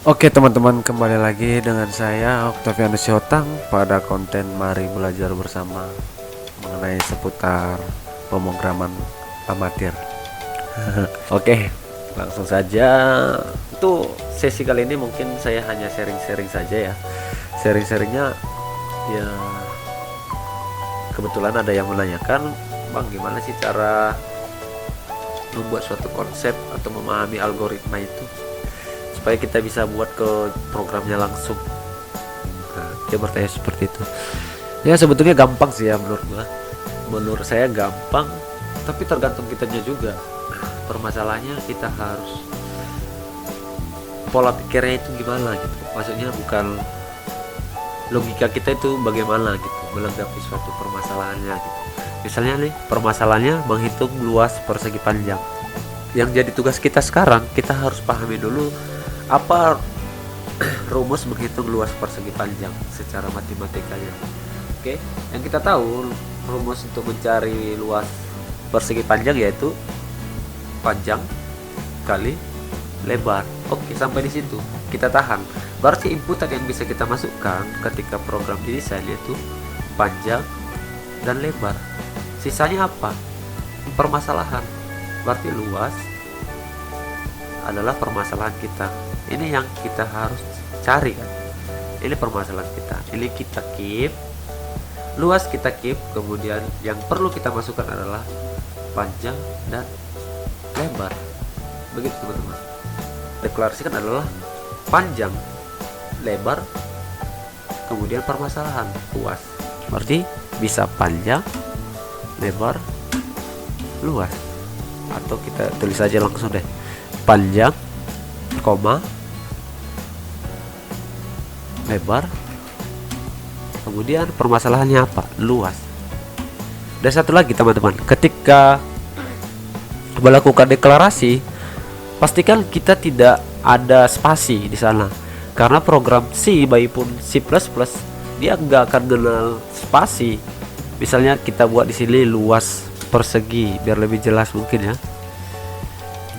Oke teman-teman, kembali lagi dengan saya Oktavianus Syotang pada konten Mari Belajar Bersama mengenai seputar pemrograman amatir. Oke, langsung saja. Untuk sesi kali ini mungkin saya hanya sharing-sharing saja ya. Sharing-sharingnya ya, kebetulan ada yang menanyakan, Bang, gimana sih cara membuat suatu konsep atau memahami algoritma itu supaya kita bisa buat ke programnya langsung. Nah, dia bertanya seperti itu. Ya sebetulnya gampang sih ya menurut saya gampang, tapi tergantung kitanya juga. Permasalahannya kita harus pola pikirnya itu gimana gitu. Maksudnya bukan logika kita itu bagaimana gitu menanggapi suatu permasalahannya gitu. Misalnya nih, permasalahannya menghitung luas persegi panjang. Yang jadi tugas kita sekarang, kita harus pahami dulu apa rumus menghitung luas persegi panjang secara matematikanya. Oke, yang kita tahu rumus untuk mencari luas persegi panjang yaitu panjang kali lebar. Oke, sampai di situ kita tahan. Berarti inputan yang bisa kita masukkan ketika program didesain yaitu panjang dan lebar. Sisanya apa? Permasalahan. Berarti luas adalah permasalahan kita. Ini yang kita harus cari kan. Ini permasalahan kita. Ini kita keep. Luas kita keep. Kemudian yang perlu kita masukkan adalah panjang dan lebar. Begitu teman-teman. Deklarasikan adalah panjang, lebar, kemudian permasalahan, luas. Berarti bisa panjang, lebar, luas. Atau kita tulis aja langsung deh, panjang, koma, lebar, kemudian permasalahannya apa? Luas. Dan satu lagi teman-teman, ketika melakukan deklarasi, pastikan kita tidak ada spasi di sana, karena program C maupun C++ dia nggak akan kenal spasi. Misalnya kita buat di sini luas persegi biar lebih jelas mungkin ya.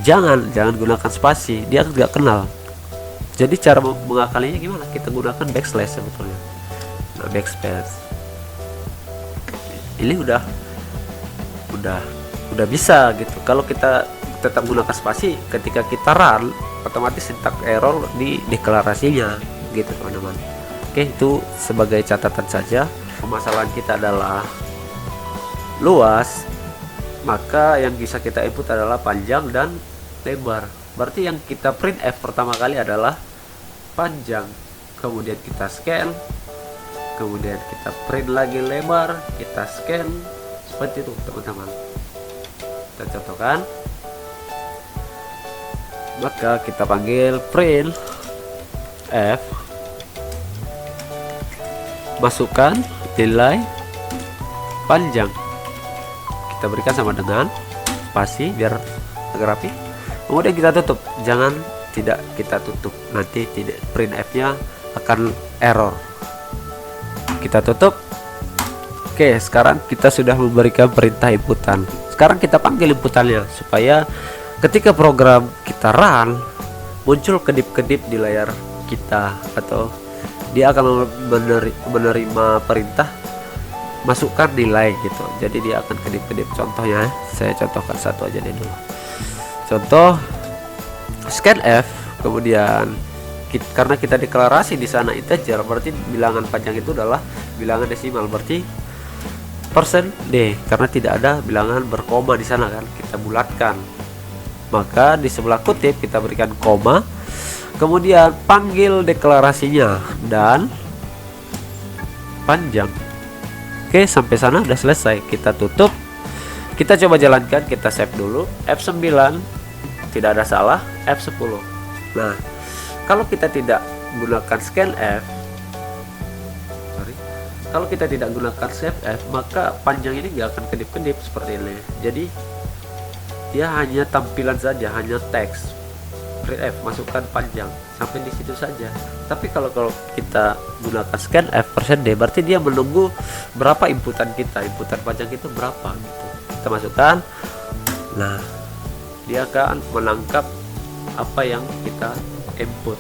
Jangan gunakan spasi, dia nggak kenal. Jadi cara mengakalinya gimana? Kita gunakan backslash sebetulnya. Nah, backspace. Ini udah bisa gitu. Kalau kita tetap gunakan spasi ketika kita run, otomatis syntax error di deklarasinya gitu teman-teman. Oke, itu sebagai catatan saja. Permasalahan kita adalah luas, maka yang bisa kita input adalah panjang dan lebar. Berarti yang kita print f pertama kali adalah panjang, kemudian kita scan, kemudian kita print lagi lebar, kita scan, seperti itu teman-teman. Kita contohkan, maka kita panggil print f, masukkan nilai panjang, kita berikan sama dengan spasi biar agak rapi. Kemudian kita tutup, jangan tidak kita tutup, nanti tidak print f nya akan error. Kita tutup. Oke, sekarang kita sudah memberikan perintah inputan. Sekarang kita panggil inputannya supaya ketika program kita run muncul kedip-kedip di layar kita, atau dia akan menerima perintah masukkan nilai gitu. Jadi dia akan kedip-kedip. Contohnya saya contohkan satu aja deh dulu. Contoh scan f, kemudian karena kita deklarasi di sana integer, berarti bilangan panjang itu adalah bilangan desimal, berarti persen D, karena tidak ada bilangan berkoma di sana kan, kita bulatkan. Maka di sebelah kutip kita berikan koma, kemudian panggil deklarasinya dan panjang. Oke, sampai sana udah selesai. Kita tutup, kita coba jalankan, kita save dulu. F9 tidak ada salah, F10. Nah, kalau kita tidak gunakan scan f, kalau kita tidak gunakan save f, maka panjang ini nggak akan kedip-kedip seperti ini. Jadi dia hanya tampilan saja, hanya teks. Print f, masukkan panjang, sampai di situ saja. Tapi kalau kita gunakan scan f persen d, berarti dia menunggu berapa inputan kita, inputan panjang itu berapa gitu. Kita masukkan, nah dia akan menangkap apa yang kita input.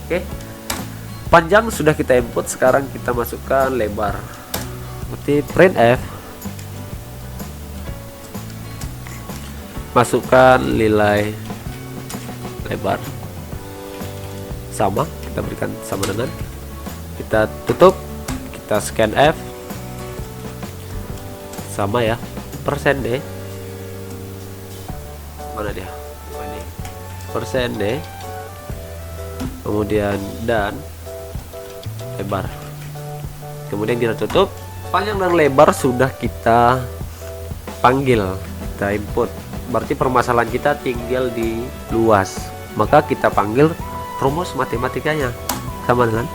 Oke, panjang sudah kita input, sekarang kita masukkan lebar. Berarti printf, masukkan nilai lebar sama, kita berikan sama dengan, kita tutup, kita scanf sama ya, persen D, mana dia, ini persen D, kemudian dan lebar, kemudian kita tutup. Panjang dan lebar sudah kita panggil, kita input, berarti permasalahan kita tinggal di luas, maka kita panggil rumus matematikanya sama dengan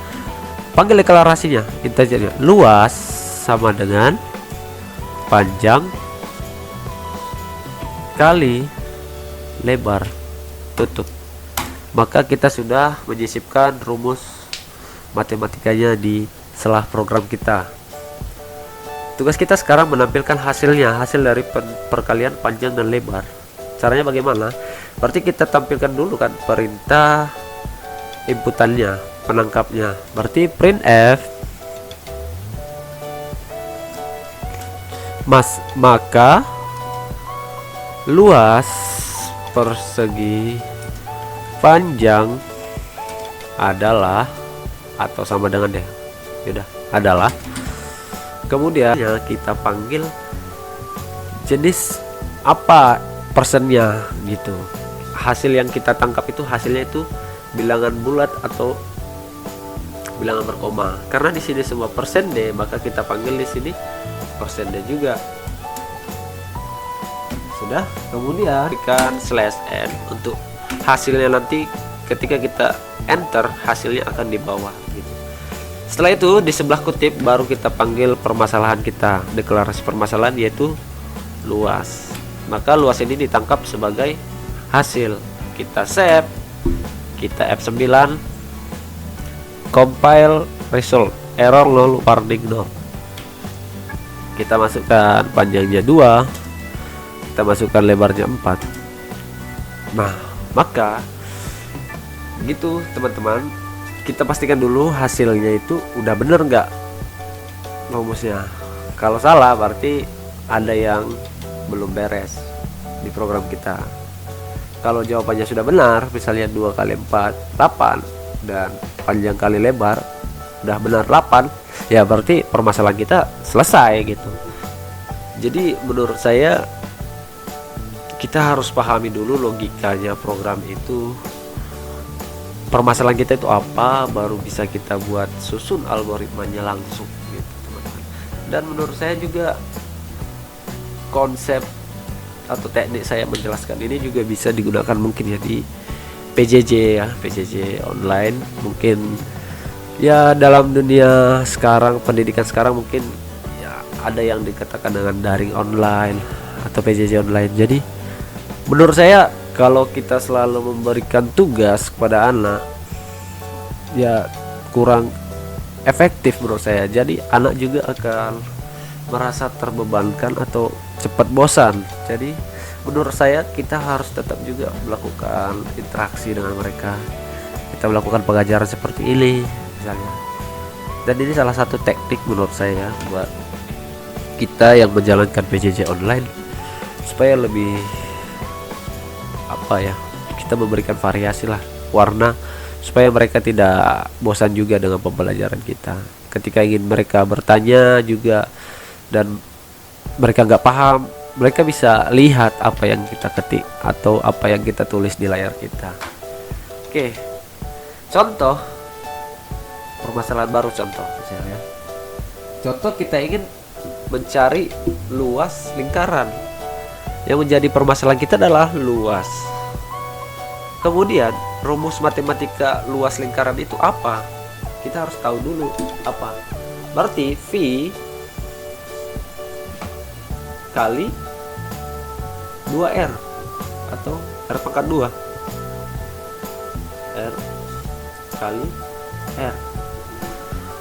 panggil deklarasinya, kita jadi luas sama dengan panjang kali lebar, tutup. Maka kita sudah menyisipkan rumus matematikanya di selah program kita. Tugas kita sekarang menampilkan hasilnya, hasil dari perkalian panjang dan lebar. Caranya bagaimana? Berarti kita tampilkan dulu kan perintah inputannya, penangkapnya. Berarti printf maka luas persegi panjang adalah, atau sama dengan deh, yaudah, adalah. Kemudian ya kita panggil jenis apa persennya gitu. Hasil yang kita tangkap itu hasilnya itu bilangan bulat atau bilangan berkoma. Karena di sini semua persen D, maka kita panggil di sini persen D juga. Sudah. Kemudian berikan /n untuk hasilnya, nanti ketika kita enter hasilnya akan di bawah gitu. Setelah itu di sebelah kutip baru kita panggil permasalahan kita, deklarasi permasalahan yaitu luas. Maka luas ini ditangkap sebagai hasil. Kita save, kita F9, compile result, error null, warning null. Kita masukkan panjangnya 2, kita masukkan lebarnya 4. Nah, maka gitu teman-teman, kita pastikan dulu hasilnya itu udah bener nggak rumusnya. Kalau salah berarti ada yang belum beres di program kita. Kalau jawabannya sudah benar, misalnya 2 kali 4 8 dan panjang kali lebar udah benar 8, ya berarti permasalahan kita selesai gitu. Jadi menurut saya kita harus pahami dulu logikanya program itu, permasalahan kita itu apa, baru bisa kita buat susun algoritmanya langsung gitu teman-teman. Dan menurut saya juga konsep atau teknik saya menjelaskan ini juga bisa digunakan mungkin ya di PJJ ya, PJJ online. Mungkin ya dalam dunia sekarang, pendidikan sekarang mungkin ya ada yang dikatakan dengan daring online atau PJJ online. Jadi menurut saya kalau kita selalu memberikan tugas kepada anak ya kurang efektif menurut saya. Jadi anak juga akan merasa terbebankan atau cepat bosan. Jadi menurut saya kita harus tetap juga melakukan interaksi dengan mereka. Kita melakukan pengajaran seperti ini misalnya. Dan ini salah satu teknik menurut saya buat kita yang menjalankan PJJ online supaya lebih apa ya, kita memberikan variasi lah, warna, supaya mereka tidak bosan juga dengan pembelajaran kita. Ketika ingin mereka bertanya juga dan mereka nggak paham, mereka bisa lihat apa yang kita ketik atau apa yang kita tulis di layar kita. Oke, contoh permasalahan baru, contoh misalnya, contoh kita ingin mencari luas lingkaran. Yang menjadi permasalahan kita adalah luas. Kemudian rumus matematika luas lingkaran itu apa? Kita harus tahu dulu apa. Berarti V kali 2R atau R pangkat 2. R kali R.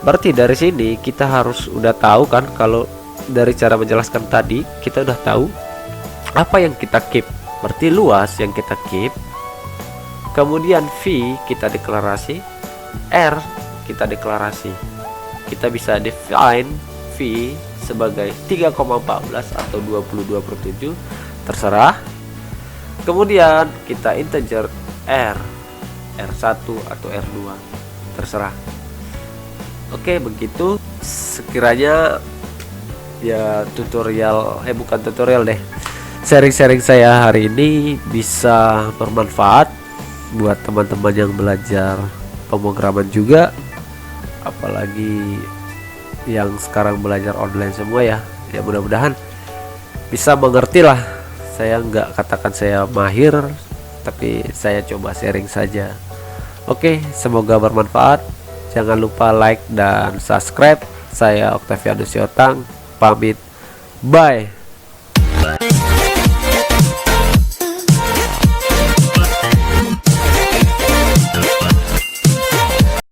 Berarti dari sini kita harus udah tahu kan, kalau dari cara menjelaskan tadi kita udah tahu apa yang kita keep. Berarti luas yang kita keep, kemudian V kita deklarasi, R kita deklarasi. Kita bisa define V sebagai 3,14 atau 22/7, terserah. Kemudian kita integer R1 atau R2, terserah. Oke, begitu sekiranya ya bukan tutorial deh, sharing-sharing saya hari ini bisa bermanfaat buat teman-teman yang belajar pemrograman juga, apalagi yang sekarang belajar online semua ya. Ya mudah-mudahan bisa mengerti lah. Saya nggak katakan saya mahir, tapi saya coba sharing saja. Oke, semoga bermanfaat. Jangan lupa like dan subscribe. Saya Octavianus Yotang pamit, bye.